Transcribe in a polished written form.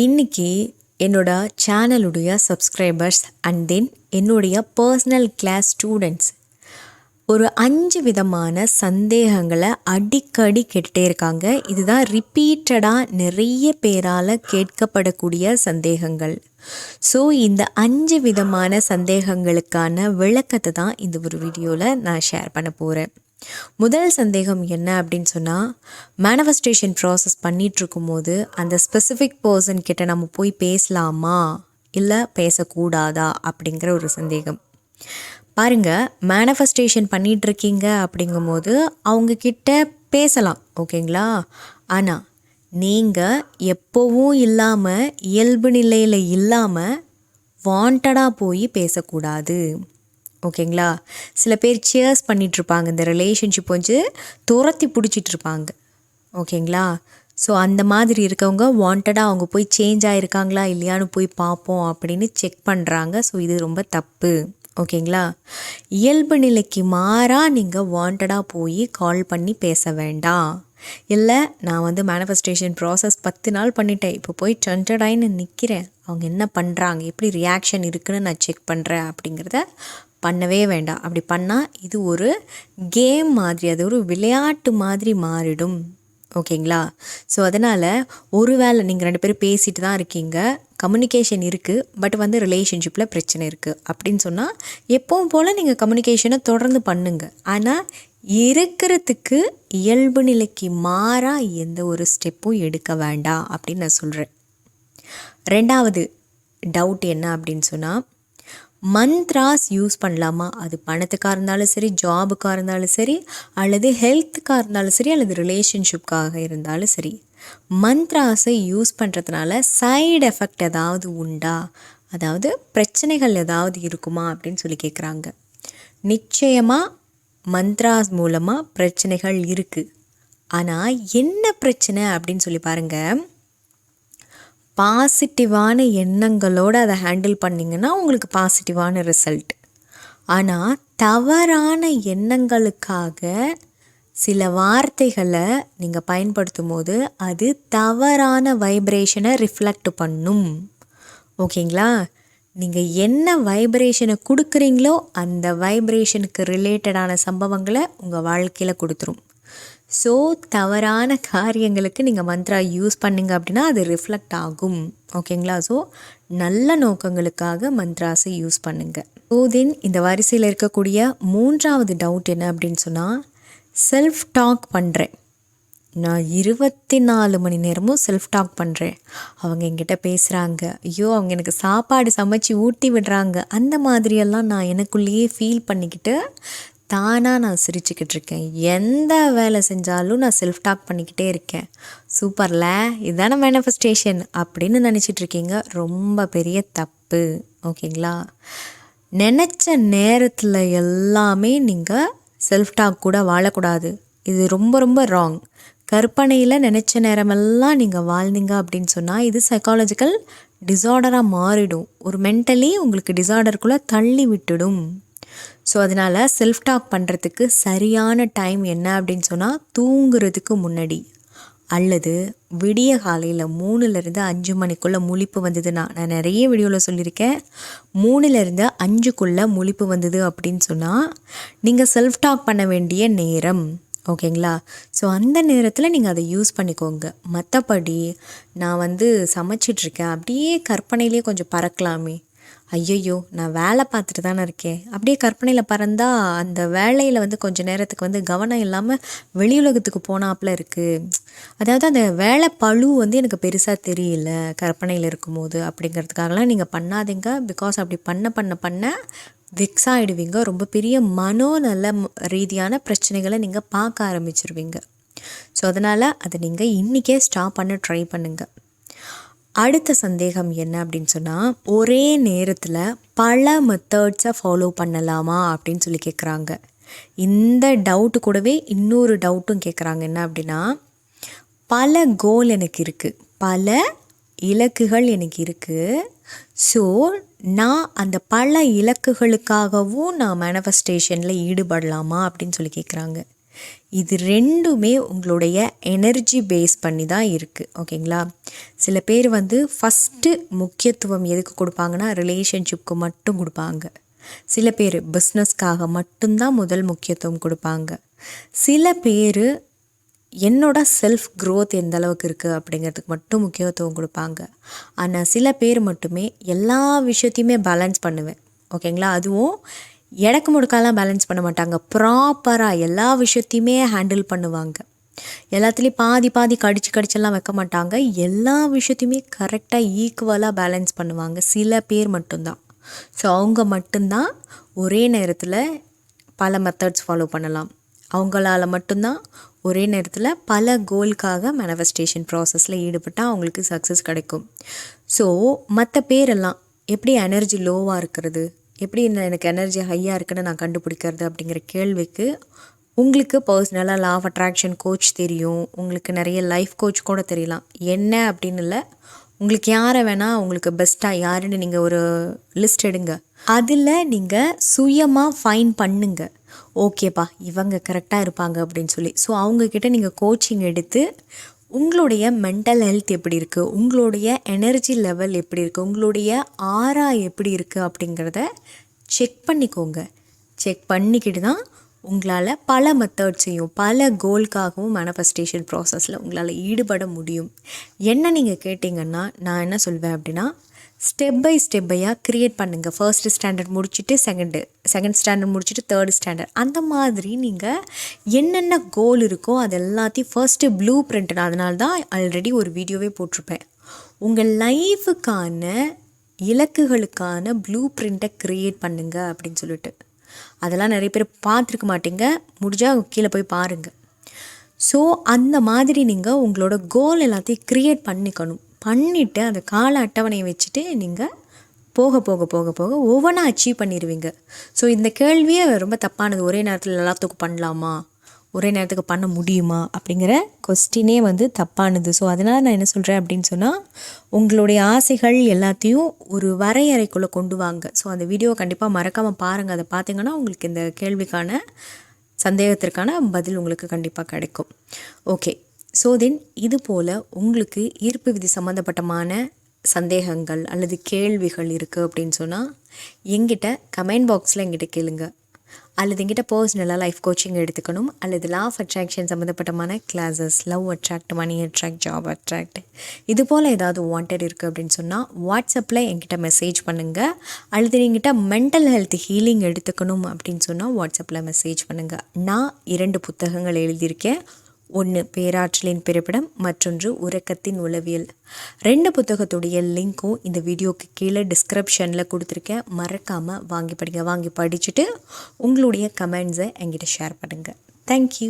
இன்றைக்கி என்னோட சேனலுடைய சப்ஸ்கிரைபர்ஸ் அண்ட் தென் என்னுடைய பர்சனல் கிளாஸ் ஸ்டூடெண்ட்ஸ் ஒரு 5 விதமான சந்தேகங்களை அடிக்கடி கேட்டுகிட்டே இருக்காங்க. இதுதான் ரிப்பீட்டடாக நிறைய பேரால் கேட்கப்படக்கூடிய சந்தேகங்கள். ஸோ இந்த 5 விதமான சந்தேகங்களுக்கான விளக்கத்தை தான் இந்த ஒரு வீடியோவில் நான் ஷேர் பண்ண போகிறேன். முதல் சந்தேகம் என்ன அப்படின்னு சொன்னால், மேனிஃபெஸ்டேஷன் ப்ராசஸ் பண்ணிகிட்ருக்கும் போது அந்த ஸ்பெசிஃபிக் பர்சன் கிட்ட நம்ம போய் பேசலாமா இல்லை பேசக்கூடாதா அப்படிங்கிற ஒரு சந்தேகம். பாருங்கள், மேனிஃபெஸ்டேஷன் பண்ணிகிட்ருக்கீங்க அப்படிங்கும்போது அவங்கக்கிட்ட பேசலாம், ஓகேங்களா? ஆனால் நீங்கள் எப்போவும் இல்லாமல் இயல்பு நிலையில் இல்லாமல் வாண்டடாக போய் பேசக்கூடாது, ஓகேங்களா? சில பேர் சியர்ஸ் பண்ணிகிட்ருப்பாங்க, இந்த ரிலேஷன்ஷிப் துரத்தி பிடிச்சிட்ருப்பாங்க, ஓகேங்களா? ஸோ அந்த மாதிரி இருக்கவங்க வாண்டடாக அவங்க போய் சேஞ்ச் ஆகிருக்காங்களா இல்லையான்னு போய் பார்ப்போம் அப்படின்னு செக் பண்ணுறாங்க. ஸோ இது ரொம்ப தப்பு, ஓகேங்களா? இயல்பு நிலைக்கு மாறாக நீங்கள் வாண்டடாக போய் கால் பண்ணி பேச வேண்டாம். இல்லை, நான் மேனிஃபெஸ்டேஷன் ப்ராசஸ் 10 நாள் பண்ணிட்டேன், இப்போ போய் டென்டடாயின்னு நிற்கிறேன், அவங்க என்ன பண்ணுறாங்க, எப்படி ரியாக்ஷன் இருக்குன்னு நான் செக் பண்ணுறேன் அப்படிங்கிறத பண்ணவே வேண்டாம். அப்படி பண்ணால் இது ஒரு கேம் மாதிரி, அது ஒரு விளையாட்டு மாதிரி மாறிடும், ஓகேங்களா? ஸோ அதனால் ஒருவேளை நீங்கள் 2 பேரும் பேசிட்டு தான் இருக்கீங்க, கம்யூனிகேஷன் இருக்குது, பட் ரிலேஷன்ஷிப்பில் பிரச்சனை இருக்குது அப்படின்னு சொன்னால் எப்பவும் போல் நீங்கள் கம்யூனிகேஷனை தொடர்ந்து பண்ணுங்கள். ஆனால் இருக்கிறதுக்கு இயல்பு நிலைக்கு மாறாக எந்த ஒரு ஸ்டெப்பும் எடுக்க வேண்டாம் அப்படின்னு நான் சொல்கிறேன். 2வது டவுட் என்ன அப்படின்னு சொன்னால், மந்த்ராஸ் யூஸ் பண்ணலாமா? அது பணத்துக்காக இருந்தாலும் சரி, ஜாபுக்காக இருந்தாலும் சரி, அல்லது ஹெல்த்துக்காக இருந்தாலும் சரி, அல்லது ரிலேஷன்ஷிப்காக இருந்தாலும் சரி, மந்த்ராஸை யூஸ் பண்ணுறதுனால சைடு எஃபெக்ட் ஏதாவது உண்டா, அதாவது பிரச்சனைகள் ஏதாவது இருக்குமா அப்படின்னு சொல்லி கேட்குறாங்க. நிச்சயமாக மந்த்ராஸ் மூலமாக பிரச்சனைகள் இருக்குது. ஆனால் என்ன பிரச்சனை அப்படின்னு சொல்லி பாருங்கள். பாசிட்டிவான எண்ணங்களோடு அதை ஹேண்டில் பண்ணிங்கன்னா உங்களுக்கு பாசிட்டிவான ரிசல்ட். ஆனால் தவறான எண்ணங்களுக்காக சில வார்த்தைகளை நீங்கள் பயன்படுத்தும் போது அது தவறான வைப்ரேஷனை ரிஃப்ளெக்ட் பண்ணும், ஓகேங்களா? நீங்கள் என்ன வைப்ரேஷனை கொடுக்குறீங்களோ அந்த வைப்ரேஷனுக்கு ரிலேட்டடான சம்பவங்களை உங்கள் வாழ்க்கையில் கொடுத்துரும். ஸோ தவறான காரியங்களுக்கு நீங்கள் மந்த்ரா யூஸ் பண்ணிங்க அப்படின்னா அது ரிஃப்ளெக்ட் ஆகும், ஓகேங்களா? ஸோ நல்ல நோக்கங்களுக்காக மந்த்ராஸை யூஸ் பண்ணுங்கள். ஸோ தென் இந்த வரிசையில் இருக்கக்கூடிய 3வது டவுட் என்ன அப்படின்னு சொன்னால், செல்ஃப் டாக் பண்ணுறேன், நான் 24 மணி நேரமும் செல்ஃப் டாக் பண்ணுறேன், அவங்க என்கிட்ட பேசுகிறாங்க, ஐயோ அவங்க எனக்கு சாப்பாடு சமைச்சு ஊட்டி விடுறாங்க, அந்த மாதிரியெல்லாம் நான் எனக்குள்ளேயே ஃபீல் பண்ணிக்கிட்டு தானாக நான் சிரிச்சுக்கிட்டு இருக்கேன், எந்த வேலை செஞ்சாலும் நான் செல்ஃப் டாக் பண்ணிக்கிட்டே இருக்கேன், சூப்பர்ல, இதுதானே மேனிஃபெஸ்டேஷன் அப்படின்னு நினச்சிட்ருக்கீங்க. ரொம்ப பெரிய தப்பு, ஓகேங்களா? நினச்ச நேரத்தில் எல்லாமே நீங்கள் செல்ஃப் டாக் கூட வாழக்கூடாது. இது ரொம்ப ரொம்ப ராங். கற்பனையில் நினச்ச நேரமெல்லாம் நீங்கள் வாழ்ந்தீங்க அப்படின்னு சொன்னால் இது சைக்காலஜிக்கல் டிஸார்டராக மாறிடும், ஒரு மென்டலி உங்களுக்கு டிஸார்டருக்குள்ளே தள்ளி விட்டுடும். ஸோ அதனால் செல்ஃப் டாக் பண்ணுறதுக்கு சரியான டைம் என்ன அப்படின்னு சொன்னால், தூங்குறதுக்கு முன்னாடி அல்லது விடிய காலையில் 3லேருந்து 5 மணிக்குள்ளே முழிப்பு வந்ததுன்னா, நான் நிறைய வீடியோவில் சொல்லியிருக்கேன், 3லேருந்து 5க்குள்ளே முழிப்பு வந்தது அப்படின்னு சொன்னால் நீங்கள் செல்ஃப் டாக் பண்ண வேண்டிய நேரம், ஓகேங்களா? ஸோ அந்த நேரத்தில் நீங்கள் அதை யூஸ் பண்ணிக்கோங்க. மற்றபடி நான் சமைச்சிட்ருக்கேன், அப்படியே கற்பனையிலே கொஞ்சம் பறக்கலாமே, ஐயையோ நான் வேலை பார்த்துட்டு தானே இருக்கேன், அப்படியே கற்பனையில் பறந்தால் அந்த வேலையில் கொஞ்சம் நேரத்துக்கு கவனம் இல்லாமல் வெளி உலகத்துக்கு போனாப்புல இருக்குது. அதாவது அந்த வேலை பழு எனக்கு பெருசாக தெரியல கற்பனையில் இருக்கும்போது அப்படிங்கிறதுக்காகலாம் நீங்கள் பண்ணாதீங்க. பிகாஸ் அப்படி பண்ண விக்ஸ் ஆகிடுவீங்க, ரொம்ப பெரிய மனோநல ரீதியான பிரச்சனைகளை நீங்கள் பார்க்க ஆரம்பிச்சிருவீங்க. ஸோ அதனால் அதை நீங்கள் இன்றைக்கே ஸ்டாப் பண்ண ட்ரை பண்ணுங்கள். அடுத்த சந்தேகம் என்ன அப்படின்னு சொன்னால், ஒரே நேரத்தில் பல மெத்தட்ஸை ஃபாலோ பண்ணலாமா அப்படின்னு சொல்லி கேட்குறாங்க. இந்த டவுட்டு கூடவே இன்னொரு டவுட்டும் கேட்குறாங்க. என்ன அப்படின்னா, பல கோல் எனக்கு இருக்குது, பல இலக்குகள் எனக்கு இருக்குது, ஸோ நான் அந்த பல இலக்குகளுக்காகவும் நான் மேனிஃபெஸ்டேஷனில் ஈடுபடலாமா அப்படின்னு சொல்லி கேட்குறாங்க. இது ரெண்டுமே உங்களுடைய எனர்ஜி பேஸ் பண்ணி தான் இருக்குது. ஓகேங்களா? சில பேர் வந்து ஃபஸ்ட்டு முக்கியத்துவம் எதுக்கு கொடுப்பாங்கன்னா ரிலேஷன்ஷிப்க்கு மட்டும் கொடுப்பாங்க. சில பேர் பிஸ்னஸ்க்காக மட்டும்தான் முதல் முக்கியத்துவம் கொடுப்பாங்க. சில பேர் என்னோட செல்ஃப் க்ரோத் எந்த அளவுக்கு இருக்குது அப்படிங்கிறதுக்கு மட்டும் முக்கியத்துவம் கொடுப்பாங்க. ஆனால் சில பேர் மட்டுமே எல்லா விஷயத்தையுமே பேலன்ஸ் பண்ணுவேன். ஓகேங்களா? அதுவும் எடக்கு முடுக்காலாம் பேலன்ஸ் பண்ண மாட்டாங்க. ப்ராப்பராக எல்லா விஷயத்தையுமே ஹேண்டில் பண்ணுவாங்க. எல்லாத்துலேயும் பாதி பாதி கடிச்செல்லாம் வைக்க மாட்டாங்க. எல்லா விஷயத்தையுமே கரெக்டாக ஈக்குவலாக பேலன்ஸ் பண்ணுவாங்க சில பேர் மட்டும்தான். ஸோ அவங்க மட்டும்தான் ஒரே நேரத்தில் பல மெத்தட்ஸ் ஃபாலோ பண்ணலாம். அவங்களால மட்டும்தான் ஒரே நேரத்தில் பல கோலுக்காக மேனிஃபெஸ்டேஷன் ப்ராசஸில் ஈடுபட்டால் அவங்களுக்கு சக்ஸஸ் கிடைக்கும். ஸோ மற்ற பேரெல்லாம் எப்படி எனர்ஜி லோவாக இருக்கிறது, எப்படி எனக்கு எனர்ஜி ஹையாக இருக்குன்னு நான் கண்டுபிடிக்கிறது அப்படிங்கிற கேள்விக்கு உங்களுக்கு பர்சனலாக லா ஆஃப் அட்ராக்ஷன் கோச் தெரியும், உங்களுக்கு நிறைய லைஃப் கோச் கூட தெரியலாம். என்ன அப்படின்னு இல்லை, உங்களுக்கு யாரை வேணால் உங்களுக்கு பெஸ்ட்டாக யாருன்னு நீங்கள் ஒரு லிஸ்ட் எடுங்க. அதில் நீங்கள் சுயமாக ஃபைன் பண்ணுங்க. ஓகேப்பா இவங்க கரெக்டாக இருப்பாங்க அப்படின்னு சொல்லி. ஸோ அவங்கக்கிட்ட நீங்கள் கோச்சிங் எடுத்து உங்களுடைய மென்டல் ஹெல்த் எப்படி இருக்குது, உங்களுடைய எனர்ஜி லெவல் எப்படி இருக்குது, உங்களுடைய ஆரா எப்படி இருக்குது அப்படிங்கிறத செக் பண்ணிக்கோங்க. செக் பண்ணிக்கிட்டு தான் உங்களால் பல மெத்தட்ஸையும் பல கோல்காகவும் மேனிஃபெஸ்டேஷன் ப்ராசஸில் உங்களால் ஈடுபட முடியும். என்ன நீங்கள் கேட்டிங்கன்னா நான் என்ன சொல்வேன் அப்படின்னா, ஸ்டெப் பை ஸ்டெப்பையாக க்ரியேட் பண்ணுங்கள். ஃபர்ஸ்ட் ஸ்டாண்டர்ட் முடிச்சுட்டு செகண்ட் ஸ்டாண்டர்ட் முடிச்சுட்டு தேர்ட் ஸ்டாண்டர்ட் அந்த மாதிரி நீங்கள் என்னென்ன கோல் இருக்கோ அது எல்லாத்தையும் ஃபர்ஸ்ட்டு ப்ளூ பிரிண்ட். நான் அதனால தான் ஆல்ரெடி ஒரு வீடியோவே போட்டிருப்பேன். உங்கள் லைஃபுக்கான இலக்குகளுக்கான ப்ளூ பிரிண்ட்டை க்ரியேட் பண்ணுங்க அப்படின்னு சொல்லிட்டு. அதெல்லாம் நிறைய பேர் பார்த்துருக்க மாட்டீங்க, முடிஞ்சால் கீழே போய் பாருங்கள். ஸோ அந்த மாதிரி நீங்கள் உங்களோட கோல் எல்லாத்தையும் க்ரியேட் பண்ணிவிட்டு அந்த கால அட்டவணையை வச்சுட்டு நீங்கள் போக போக போக போக ஒவ்வொன்றா அச்சீவ் பண்ணிடுவீங்க. ஸோ இந்த கேள்வியே ரொம்ப தப்பானது. ஒரே நேரத்தில் எல்லாத்துக்கும் பண்ணலாமா, ஒரே நேரத்துக்கு பண்ண முடியுமா அப்படிங்கிற கொஸ்டினே வந்து தப்பானது. ஸோ அதனால் நான் என்ன சொல்கிறேன் அப்படின்னு சொன்னால், உங்களுடைய ஆசைகள் எல்லாத்தையும் ஒரு வரையறைக்குள்ளே கொண்டு வாங்க. ஸோ அந்த வீடியோவை கண்டிப்பாக மறக்காமல் பாருங்கள். அதை பார்த்தீங்கன்னா உங்களுக்கு இந்த கேள்விக்கான சந்தேகத்திற்கான பதில் உங்களுக்கு கண்டிப்பாக கிடைக்கும். ஓகே, ஸோ தென் இது போல் உங்களுக்கு ஈர்ப்பு விதி சம்மந்தப்பட்டமான சந்தேகங்கள் அல்லது கேள்விகள் இருக்குது அப்படின்னு சொன்னால் எங்கிட்ட கமெண்ட் பாக்ஸில் எங்கிட்ட கேளுங்க. அல்லது எங்கிட்ட பர்சனலாக லைஃப் கோச்சிங் எடுத்துக்கணும், அல்லது லா ஆஃப் அட்ராக்ஷன் சம்மந்தப்பட்டமான classes, love attract, money attract, job attract, இது போல் ஏதாவது வாண்டட் இருக்குது அப்படின்னு சொன்னால் வாட்ஸ்அப்பில் என்கிட்ட மெசேஜ் பண்ணுங்கள். அல்லது என்கிட்ட மென்டல் ஹெல்த் ஹீலிங் எடுத்துக்கணும் அப்படின்னு சொன்னால் வாட்ஸ்அப்பில் மெசேஜ் பண்ணுங்கள். நான் 2 புத்தகங்கள் எழுதியிருக்கேன். ஒன்று பேராற்றலின் பிறப்பிடம், மற்றொன்று உறக்கத்தின் உளவியல். 2 புத்தகத்துடைய லிங்க்கும் இந்த வீடியோக்கு கீழே டிஸ்கிரிப்ஷனில் கொடுத்துருக்கேன். மறக்காமல் வாங்கி படிச்சுட்டு உங்களுடைய கமெண்ட்ஸை என்கிட்ட ஷேர் பண்ணுங்கள். தேங்க்யூ.